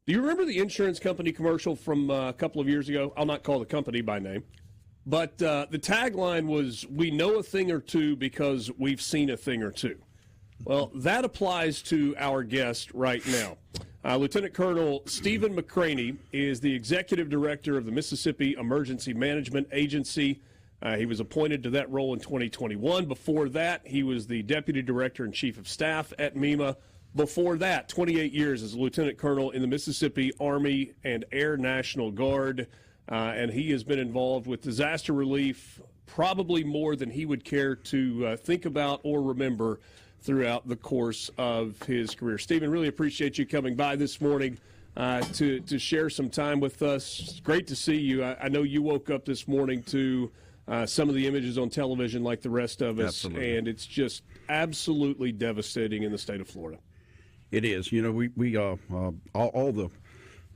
Do you remember the insurance company commercial from a couple of years ago? I'll not call the company by name. But the tagline was, "We know a thing or two because we've seen a thing or two." Well, that applies to our guest right now. Lieutenant Colonel Stephen McCraney is the Executive Director of the Mississippi Emergency Management Agency. He was appointed to that role in 2021. Before that, he was the Deputy Director and Chief of Staff at MEMA. Before that, 28 years as a Lieutenant Colonel in the Mississippi Army and Air National Guard. And he has been involved with disaster relief probably more than he would care to think about or remember throughout the course of his career. Stephen, really appreciate you coming by this morning to share some time with us. It's great to see you. I know you woke up this morning to some of the images on television like the rest of us, Absolutely. And it's just absolutely devastating in the state of Florida. It is. You know, we all the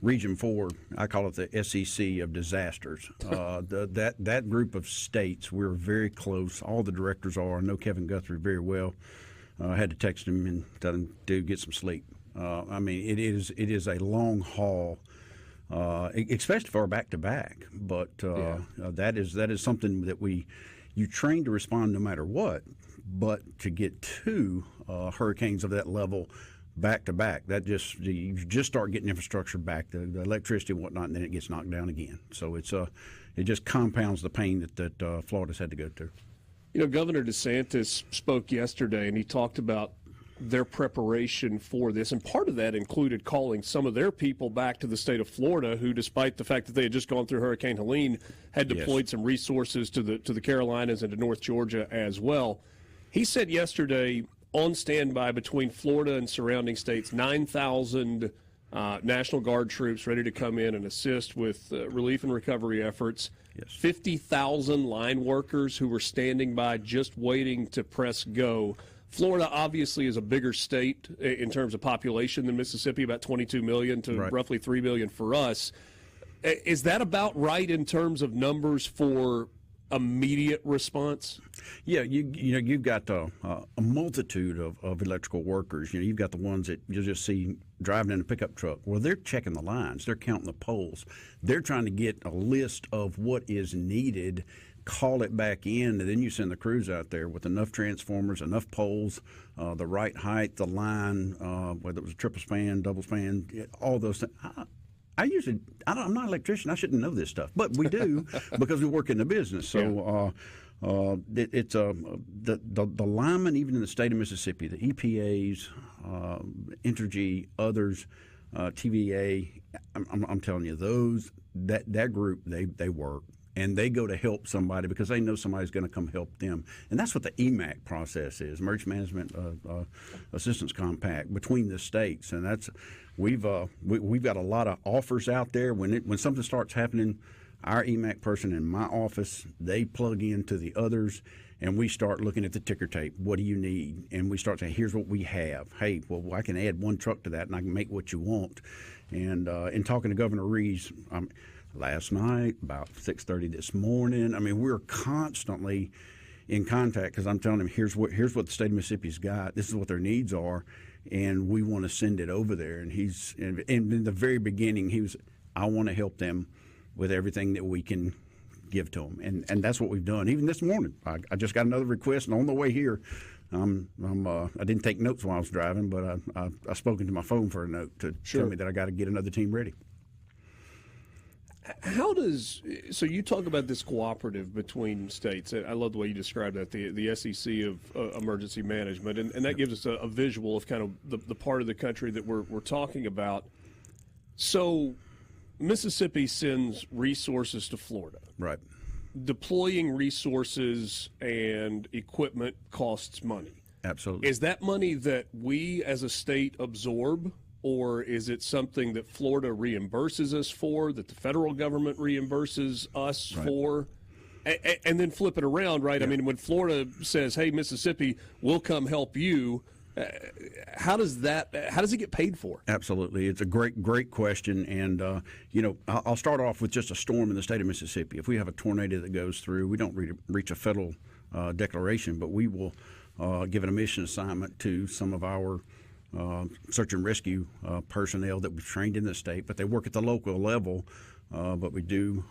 Region 4, I call it the SEC of disasters. That group of states, we're very close. All the directors are. I know Kevin Guthrie very well. I had to text him and tell him, dude, get some sleep. I mean, it is a long haul, especially for our back-to-back. But that is something that you train to respond no matter what. But to get two hurricanes of that level back-to-back, you just start getting infrastructure back, the electricity and whatnot, and then it gets knocked down again. So it just compounds the pain that Florida's had to go through. You know, Governor DeSantis spoke yesterday, and he talked about their preparation for this, and part of that included calling some of their people back to the state of Florida who, despite the fact that they had just gone through Hurricane Helene, had deployed some resources to the Carolinas and to North Georgia as well. He said yesterday, on standby between Florida and surrounding states, 9,000 National Guard troops ready to come in and assist with relief and recovery efforts. Yes. 50,000 line workers who were standing by just waiting to press go. Florida obviously is a bigger state in terms of population than Mississippi, about 22 million to roughly 3 million for us. Is that about right in terms of numbers for immediate response? Yeah, you've got a multitude of electrical workers. You know, you've got the ones that you'll just see driving in a pickup truck. Well, they're checking the lines, they're counting the poles, they're trying to get a list of what is needed, call it back in, and then you send the crews out there with enough transformers, enough poles, the right height, the line, whether it was a triple span, double span, all those things. I'm not an electrician. I shouldn't know this stuff, but we do because we work in the business. So it's the linemen, even in the state of Mississippi, the EPAs, Entergy, others, TVA. I'm telling you, that group they work. And they go to help somebody because they know somebody's going to come help them. And that's what the EMAC process is, Emergency Management Assistance Compact, between the states. And we've got a lot of offers out there. When something starts happening, our EMAC person in my office, they plug into the others, and we start looking at the ticker tape. What do you need? And we start saying, here's what we have. Hey, well, I can add one truck to that, and I can make what you want. And in talking to Governor Reeves, last night, about 6:30 this morning. I mean, we're constantly in contact because I'm telling him, here's what the state of Mississippi's got. This is what their needs are, and we want to send it over there. And in the very beginning, I want to help them with everything that we can give to them, and that's what we've done. Even this morning, I just got another request, and on the way here, I didn't take notes while I was driving, but I spoke into my phone for a note to tell me that I got to get another team ready. So you talk about this cooperative between states. I love the way you describe that, the SEC of emergency management, and that gives us a visual of kind of the part of the country that we're talking about. So Mississippi sends resources to Florida. Right. Deploying resources and equipment costs money. Absolutely. Is that money that we as a state absorb? Or is it something that Florida reimburses us for, that the federal government reimburses us for? And then flip it around, right? Yeah. I mean, when Florida says, hey, Mississippi, we'll come help you, how does it get paid for? Absolutely. It's a great question. And, I'll start off with just a storm in the state of Mississippi. If we have a tornado that goes through, we don't reach a federal declaration, but we will give an mission assignment to some of our search and rescue personnel that we've trained in the state, but they work at the local level. But we do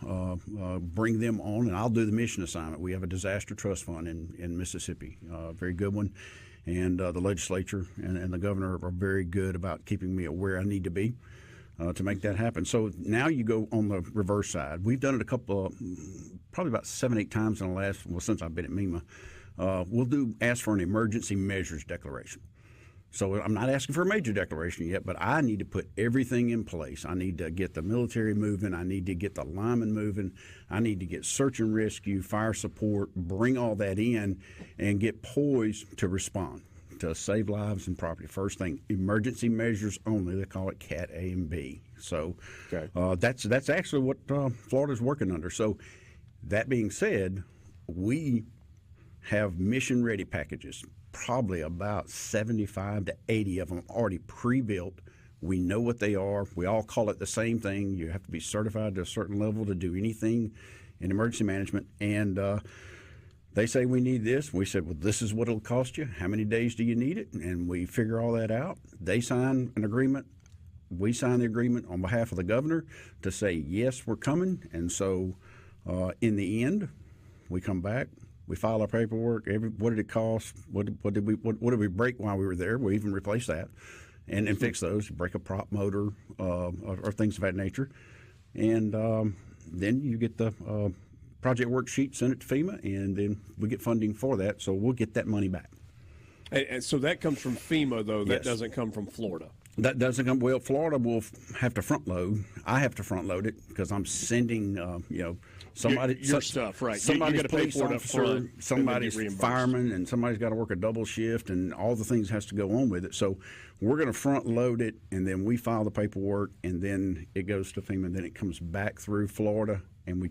bring them on, and I'll do the mission assignment. We have a disaster trust fund in Mississippi, a very good one, and the legislature and the governor are very good about keeping me where I need to be to make that happen. So now you go on the reverse side. We've done it probably about 7-8 times in the last, since I've been at MEMA. We'll ask for an emergency measures declaration. So I'm not asking for a major declaration yet, but I need to put everything in place. I need to get the military moving. I need to get the linemen moving. I need to get search and rescue, fire support, bring all that in, and get poised to respond to save lives and property. First thing, emergency measures only. They call it Cat A and B. So that's actually what Florida's working under. So that being said, we have mission-ready packages. Probably about 75 to 80 of them already pre-built. We know what they are. We all call it the same thing. You have to be certified to a certain level to do anything in emergency management. And they say we need this. We said, well, this is what it'll cost you. How many days do you need it? And we figure all that out. They sign an agreement. We sign the agreement on behalf of the governor to say, yes, we're coming. And so in the end, we come back. We file our paperwork. What did it cost? What did we break while we were there? We even replace that, and fix those. Break a prop motor or things of that nature, and then you get the project worksheet, send it to FEMA, and then we get funding for that. So we'll get that money back. And so that comes from FEMA, though. That Yes. doesn't come from Florida. That doesn't come. Well, Florida will have to front load. I have to front load it because I'm sending, somebody your stuff, right? Somebody's you got to pay police for it up officer, front, somebody's and then get fireman, and somebody's got to work a double shift, and all the things has to go on with it. So we're going to front load it, and then we file the paperwork, and then it goes to FEMA, and then it comes back through Florida, and we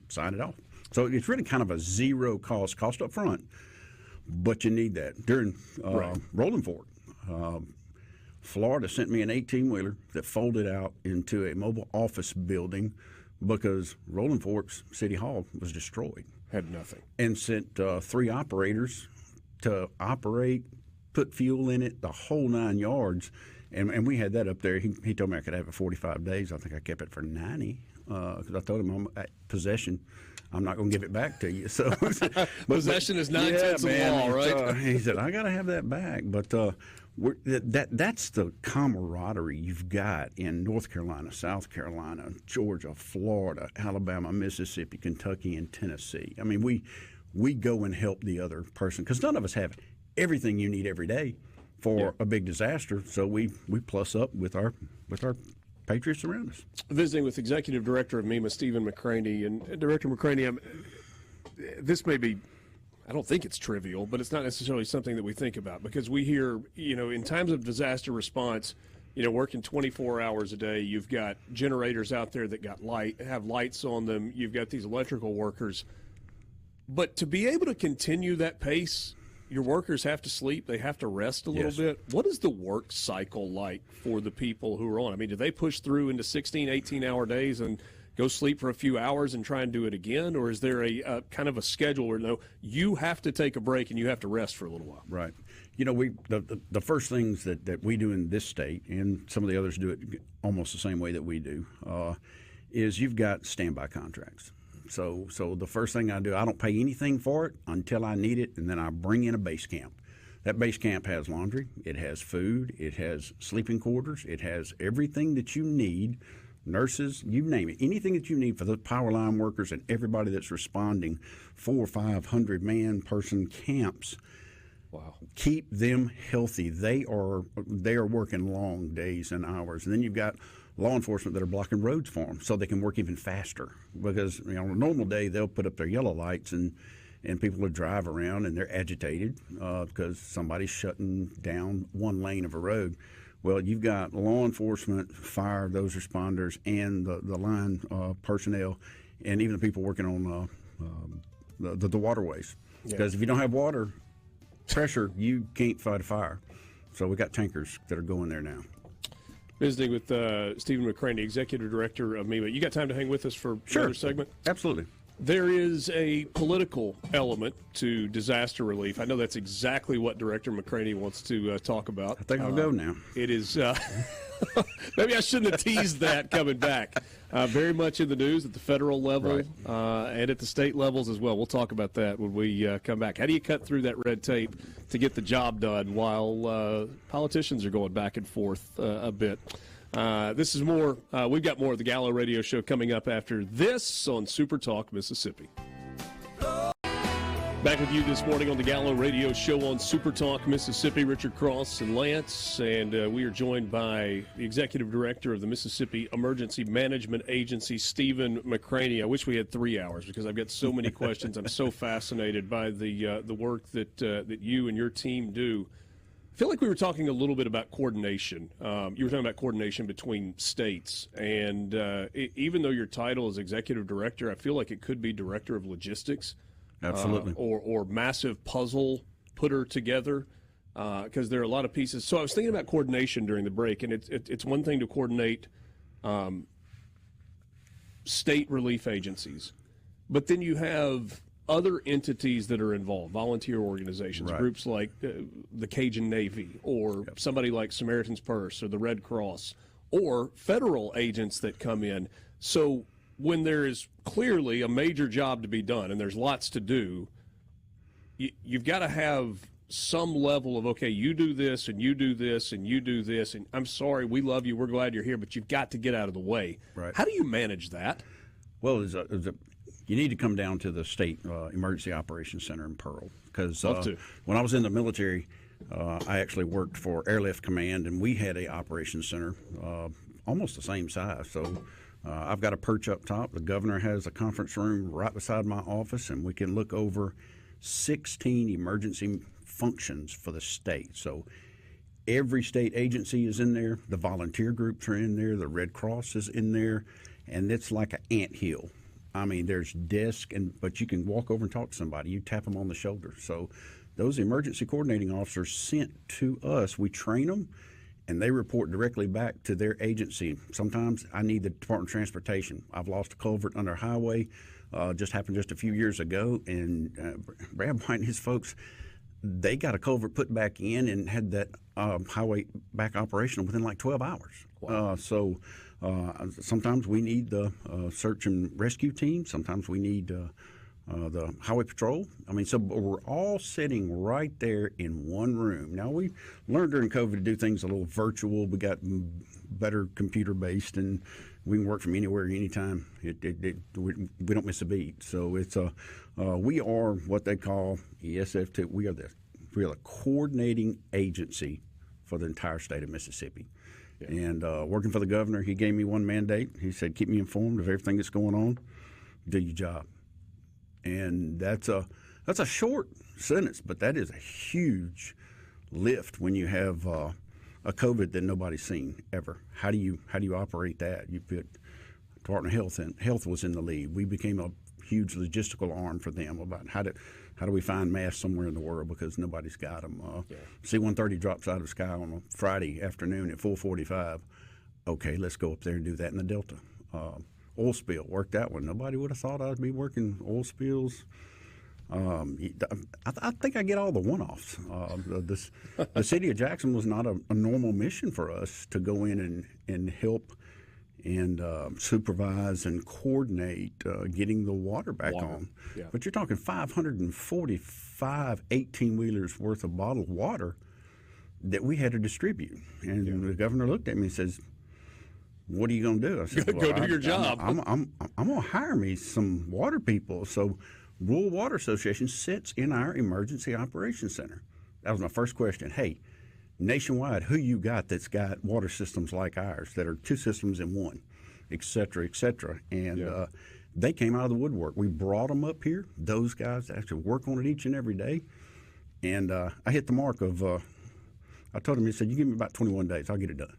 sign it off. So it's really kind of a zero cost up front, but you need that during Rolling Fork. Florida sent me an 18-wheeler that folded out into a mobile office building because Rolling Fork's City Hall was destroyed. Had nothing. And sent 3 operators to operate, put fuel in it, the whole 9 yards. And we had that up there. He told me I could have it 45 days. I think I kept it for 90 because I told him I'm at possession. I'm not going to give it back to you. So Possession is 9/10 of the law, right? He said, I got to have that back. But that's the camaraderie you've got in North Carolina, South Carolina, Georgia, Florida, Alabama, Mississippi, Kentucky, and Tennessee. I mean, we go and help the other person because none of us have everything you need every day for a big disaster. So we plus up with our patriots around us. Visiting with Executive Director of MEMA, Stephen McCraney. And Director McCraney, this may be, I don't think it's trivial, but it's not necessarily something that we think about because we hear, in times of disaster response, working 24 hours a day, you've got generators out there that have lights on them. You've got these electrical workers. But to be able to continue that pace, your workers have to sleep. They have to rest a little bit. What is the work cycle like for the people who are on? I mean, do they push through into 16, 18-hour days and go sleep for a few hours and try and do it again? Or is there a kind of a schedule where, no, you have to take a break and you have to rest for a little while? Right. The first things that we do in this state, and some of the others do it almost the same way that we do, is you've got standby contracts. So the first thing I do, I don't pay anything for it until I need it, and then I bring in a base camp. That base camp has laundry, it has food, it has sleeping quarters, it has everything that you need, nurses, you name it, anything that you need for the power line workers and everybody that's responding. 400 or 500 man-person camps. Wow. Keep them healthy. They are working long days and hours, and then you've got law enforcement that are blocking roads for them so they can work even faster because on a normal day they'll put up their yellow lights and people will drive around and they're agitated because somebody's shutting down one lane of a road. Well, you've got law enforcement, fire, those responders, and the line personnel, and even the people working on the waterways. Because if you don't have water pressure, you can't fight a fire. So we got tankers that are going there now. Visiting with Stephen McCraney, Executive Director of MEMA. You got time to hang with us for another segment? Absolutely. There is a political element to disaster relief. I know that's exactly what Director McCraney wants to talk about. I think I'll go now. It is. Maybe I shouldn't have teased that coming back. Very much in the news at the federal level and at the state levels as well. We'll talk about that when we come back. How do you cut through that red tape to get the job done while politicians are going back and forth a bit? This is more. We've got more of the Gallo Radio Show coming up after this on SuperTalk Mississippi. Back with you this morning on the Gallo Radio Show on SuperTalk Mississippi. Richard Cross and Lance, and we are joined by the Executive Director of the Mississippi Emergency Management Agency, Stephen McCraney. I wish we had 3 hours because I've got so many questions. I'm so fascinated by the work that you and your team do. I feel like we were talking a little bit about coordination. You were talking about coordination between states, and even though your title is Executive Director, I feel like it could be Director of Logistics. Absolutely. Or massive puzzle putter together, because there are a lot of pieces. So I was thinking about coordination during the break, and it's one thing to coordinate state relief agencies, but then you have other entities that are involved, volunteer organizations, groups like the Cajun Navy, or somebody like Samaritan's Purse or the Red Cross, or federal agents that come in. So when there is clearly a major job to be done and there's lots to do, you've got to have some level of, okay, you do this and you do this and you do this, and I'm sorry, we love you, we're glad you're here, but you've got to get out of the way. Right. How do you manage that? Well, you need to come down to the State Emergency Operations Center in Pearl, because when I was in the military, I actually worked for Airlift Command, and we had a operations center almost the same size. So I've got a perch up top. The governor has a conference room right beside my office, and we can look over 16 emergency functions for the state. So every state agency is in there. The volunteer groups are in there. The Red Cross is in there, and it's like an anthill. I mean, there's desks, but you can walk over and talk to somebody. You tap them on the shoulder. So those emergency coordinating officers sent to us, we train them, and they report directly back to their agency. Sometimes I need the Department of Transportation. I've lost a culvert under a highway. Just happened just a few years ago, and Brad White and his folks, they got a culvert put back in and had that highway back operational within like 12 hours. Wow. Sometimes we need the search and rescue team. Sometimes we need the highway patrol. I mean, so we're all sitting right there in one room. Now, we learned during COVID to do things a little virtual. We got better computer-based, and we can work from anywhere, anytime. We don't miss a beat. So it's we are what they call ESF2. We are the coordinating agency for the entire state of Mississippi. Yeah. And working for the governor, he gave me one mandate. He said, keep me informed of everything that's going on. Do your job. And that's a short sentence, but that is a huge lift when you have a COVID that nobody's seen ever. How do you operate that? You put Department of Health in. Health was in the lead. We became a huge logistical arm for them about how do we find masks somewhere in the world because nobody's got them. C-130 drops out of the sky on a Friday afternoon at 4:45. Okay, let's go up there and do that in the Delta. Oil spill, worked that one. Nobody would have thought I'd be working oil spills. I think I get all the one-offs. The city of Jackson was not a normal mission for us to go in and help and supervise and coordinate getting the water back on. Yeah. But you're talking 545 18-wheelers worth of bottled water that we had to distribute. And the governor looked at me and says, what are you going to do? I said, go do your job. I'm going to hire me some water people. So Rural Water Association sits in our Emergency Operations Center. That was my first question. Hey, nationwide, who you got that's got water systems like ours that are two systems in one, et cetera, et cetera. And they came out of the woodwork. We brought them up here. Those guys actually work on it each and every day. And I hit the mark of, I told him, he said, you give me about 21 days, I'll get it done.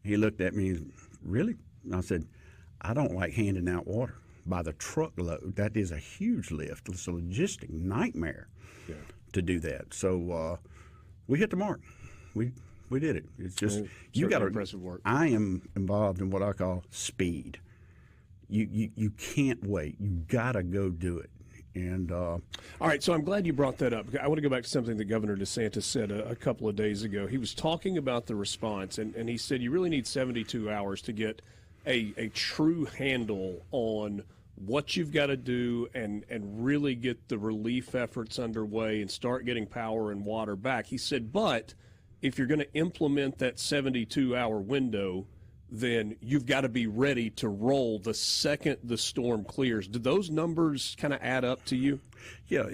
He looked at me, really? And I said, I don't like handing out water by the truckload. That is a huge lift. It's a logistic nightmare to do that. So we hit the mark. We did it. It's just you got impressive work. I am involved in what I call speed. you can't wait. You got to go do it. And all right, so I'm glad you brought that up. I want to go back to something that Governor DeSantis said a couple of days ago. He was talking about the response, and he said you really need 72 hours to get a true handle on what you've got to do and really get the relief efforts underway and start getting power and water back. He said, but if you're going to implement that 72-hour window, then you've got to be ready to roll the second the storm clears. Do those numbers kind of add up to you? Yeah,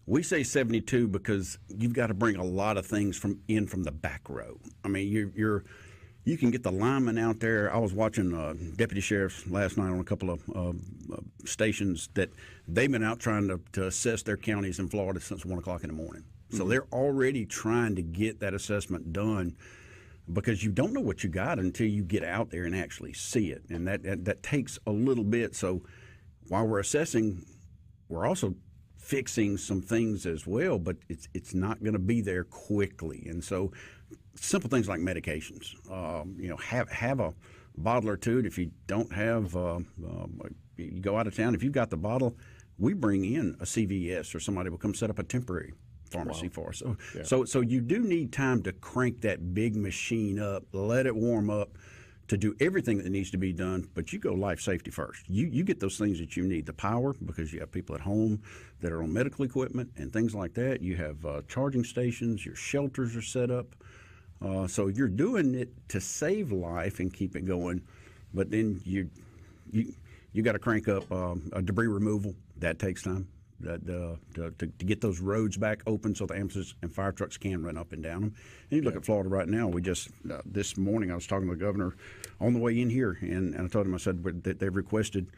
we say 72 because you've got to bring a lot of things from the back row. I mean, you can get the linemen out there. I was watching deputy sheriffs last night on a couple of stations that they've been out trying to assess their counties in Florida since 1 o'clock in the morning. So they're already trying to get that assessment done, because you don't know what you got until you get out there and actually see it, and that takes a little bit. So while we're assessing, we're also fixing some things as well, but it's not going to be there quickly. And so simple things like medications, have a bottle or two. If you don't have, you go out of town. If you've got the bottle, we bring in a CVS or somebody will come set up a temporary pharmacy for us. So you do need time to crank that big machine up, let it warm up, to do everything that needs to be done. But you go life safety first. You get those things that you need, the power, because you have people at home that are on medical equipment and things like that. You have charging stations. Your shelters are set up. So you're doing it to save life and keep it going. But then you got to crank up a debris removal. That takes time. To get those roads back open so the ambulances and fire trucks can run up and down them. And you look at Florida right now. We just this morning I was talking to the governor on the way in here, and I told him, I said that they've requested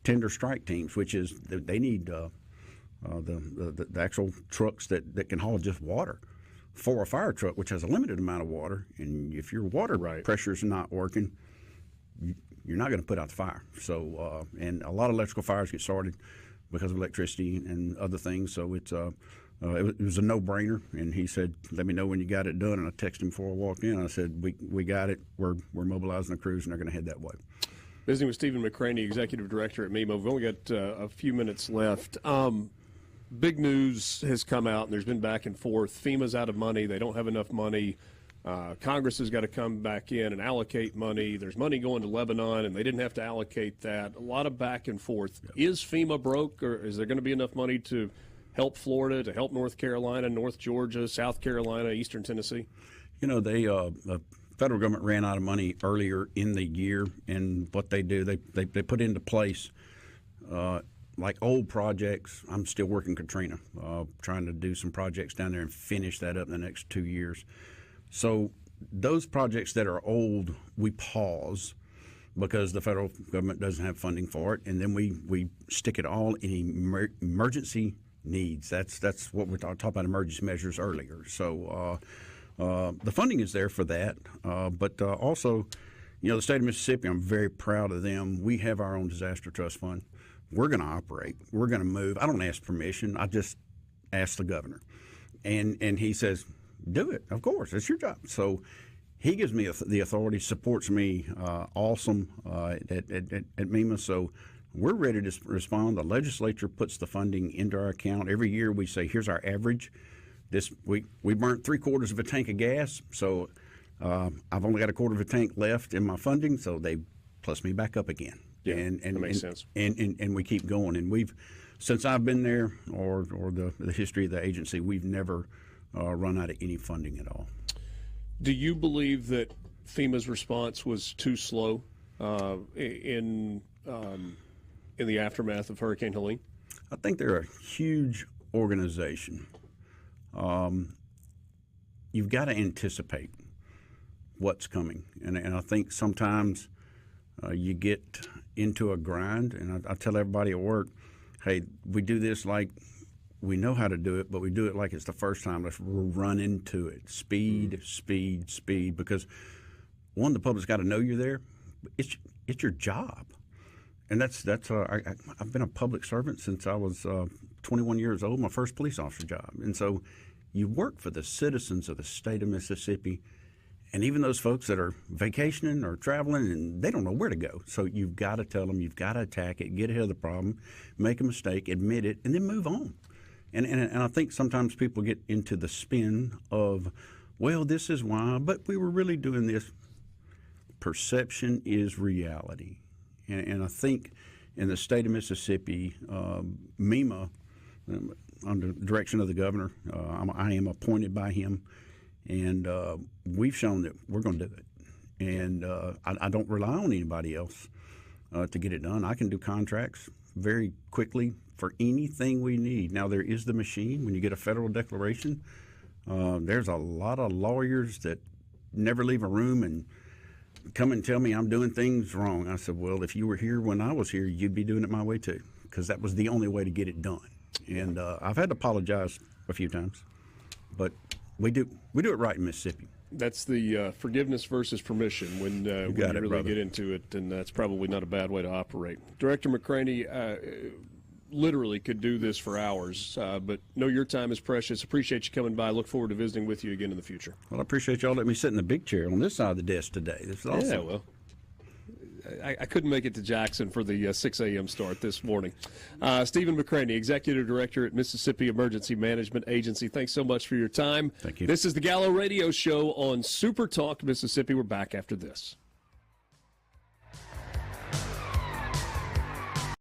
tender strike teams, which is they need the actual trucks that can haul just water for a fire truck, which has a limited amount of water. And if your water pressure is not working, you're not going to put out the fire. So and a lot of electrical fires get started because of electricity and other things. So it was a no-brainer. And he said, let me know when you got it done. And I texted him before I walked in. I said, we got it. We're mobilizing the crews, and they're going to head that way. Visiting with Stephen McCraney, Executive Director at MEMA. We've only got a few minutes left. Big news has come out, and there's been back and forth. FEMA's out of money. They don't have enough money. Congress has got to come back in and allocate money. There's money going to Lebanon, and they didn't have to allocate that. A lot of back and forth. Yeah. Is FEMA broke, or is there going to be enough money to help Florida, to help North Carolina, North Georgia, South Carolina, Eastern Tennessee? The federal government ran out of money earlier in the year, and what they do, they put into place like old projects. I'm still working Katrina, trying to do some projects down there and finish that up in the next 2 years. So those projects that are old, we pause because the federal government doesn't have funding for it, and then we stick it all in emergency needs. That's what we talked about, emergency measures earlier. So the funding is there for that, but also, the state of Mississippi, I'm very proud of them. We have our own disaster trust fund. We're going to operate. We're going to move. I don't ask permission. I just ask the governor, and he says, do it. Of course, it's your job. So he gives me the authority, supports me awesome at MEMA. So we're ready to respond. The legislature puts the funding into our account. Every year we say, here's our average. This week we burnt 3/4 of a tank of gas. So I've only got a quarter of a tank left in my funding. So they plus me back up again. Yeah, that makes sense. And we keep going. And we've, since I've been there, or the history of the agency, we've never run out of any funding at all. Do you believe that FEMA's response was too slow in the aftermath of Hurricane Helene? I think they're a huge organization. You've got to anticipate what's coming, and I think sometimes you get into a grind. And I tell everybody at work, hey, we do this like we know how to do it, but we do it like it's the first time. Let's run into it. Speed, because one, the public's got to know you're there. It's your job, and I've been a public servant since I was 21 years old. My first police officer job, and so you work for the citizens of the state of Mississippi, And even those folks that are vacationing or traveling, and they don't know where to go. So you've got to tell them, you've got to attack it, get ahead of the problem, make a mistake, admit it, and then move on. And I think sometimes people get into the spin of, well, this is why, but we were really doing this. Perception is reality. And I think in the state of Mississippi, MEMA, under the direction of the governor, I am appointed by him, and we've shown that we're going to do it. And I don't rely on anybody else to get it done. I can do contracts very quickly for anything we need. Now, there is the machine. When you get a federal declaration, there's a lot of lawyers that never leave a room and come and tell me I'm doing things wrong. I said, well, if you were here when I was here, you'd be doing it my way too, because that was the only way to get it done. And I've had to apologize a few times, but we do it right in Mississippi. That's the forgiveness versus permission when you really brother. get into it, and that's probably not a bad way to operate. Director McCraney literally could do this for hours, but know your time is precious. Appreciate you coming by. Look forward to visiting with you again in the future. Well, I appreciate y'all letting me sit in the big chair on this side of the desk today. This is awesome. Yeah, well, I couldn't make it to Jackson for the 6 a.m. start this morning. Stephen McCraney, Executive Director at Mississippi Emergency Management Agency, thanks so much for your time. Thank you. This is the Gallo Radio Show on SuperTalk Mississippi. We're back after this.